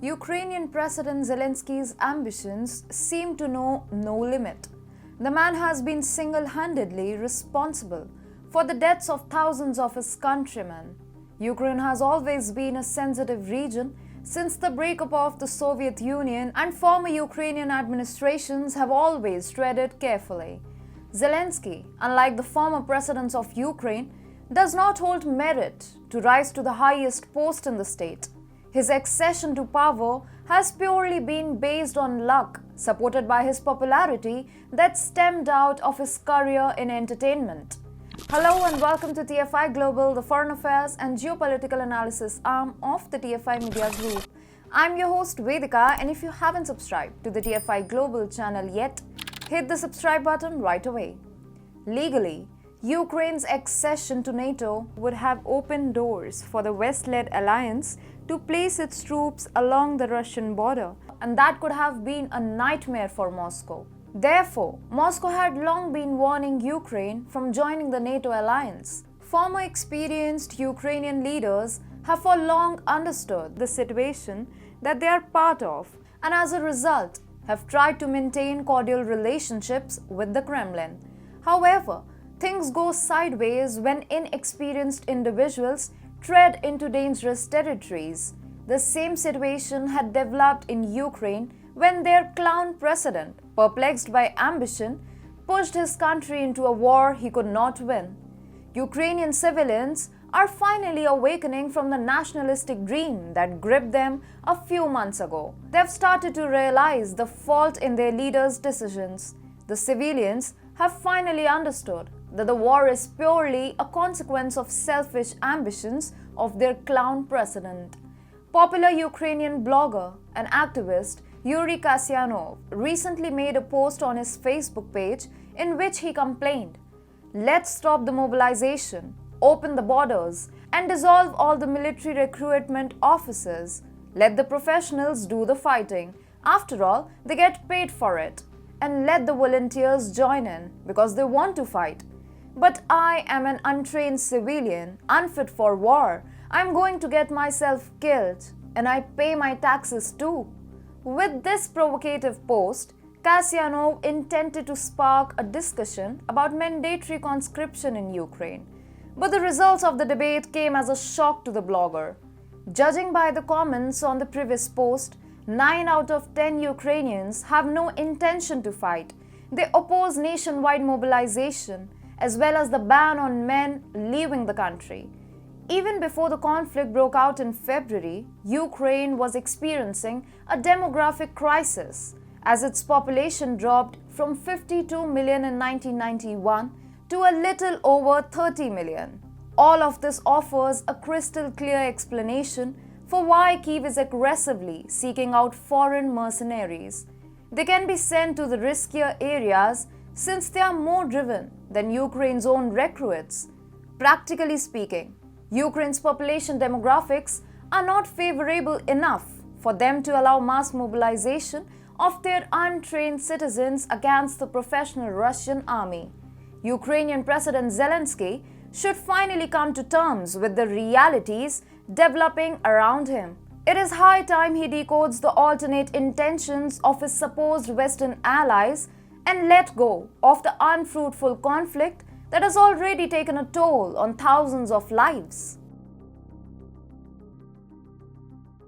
Ukrainian President Zelensky's ambitions seem to know no limit. The man has been single-handedly responsible for the deaths of thousands of his countrymen. Ukraine has always been a sensitive region since the breakup of the Soviet Union, and former Ukrainian administrations have always treaded carefully. Zelensky, unlike the former presidents of Ukraine, does not hold merit to rise to the highest post in the state. His accession to power has purely been based on luck, supported by his popularity that stemmed out of his career in entertainment. Hello and welcome to TFI Global, the foreign affairs and geopolitical analysis arm of the TFI Media Group. I'm your host Vedika, and if you haven't subscribed to the TFI Global channel yet, hit the subscribe button right away. Legally, Ukraine's accession to NATO would have opened doors for the West-led alliance to place its troops along the Russian border, and that could have been a nightmare for Moscow. Therefore, Moscow had long been warning Ukraine from joining the NATO alliance. Former experienced Ukrainian leaders have for long understood the situation that they are part of, and as a result, have tried to maintain cordial relationships with the Kremlin. However, things go sideways when inexperienced individuals tread into dangerous territories. The same situation had developed in Ukraine when their clown president, perplexed by ambition, pushed his country into a war he could not win. Ukrainian civilians are finally awakening from the nationalistic dream that gripped them a few months ago. They've started to realize the fault in their leaders' decisions. The civilians have finally understood that the war is purely a consequence of selfish ambitions of their clown president. Popular Ukrainian blogger and activist Yuri Kasyanov recently made a post on his Facebook page in which he complained, "Let's stop the mobilization, open the borders, and dissolve all the military recruitment offices. Let the professionals do the fighting. After all, they get paid for it. And let the volunteers join in because they want to fight. But I am an untrained civilian, unfit for war. I'm going to get myself killed, and I pay my taxes too." With this provocative post, Kasyanov intended to spark a discussion about mandatory conscription in Ukraine. But the results of the debate came as a shock to the blogger. Judging by the comments on the previous post, 9 out of 10 Ukrainians have no intention to fight. They oppose nationwide mobilization, as well as the ban on men leaving the country. Even before the conflict broke out in February, Ukraine was experiencing a demographic crisis as its population dropped from 52 million in 1991 to a little over 30 million. All of this offers a crystal clear explanation for why Kyiv is aggressively seeking out foreign mercenaries. They can be sent to the riskier areas since they are more driven than Ukraine's own recruits. Practically speaking, Ukraine's population demographics are not favorable enough for them to allow mass mobilization of their untrained citizens against the professional Russian army. Ukrainian President Zelensky should finally come to terms with the realities developing around him. It is high time he decodes the alternate intentions of his supposed Western allies and let go of the unfruitful conflict that has already taken a toll on thousands of lives.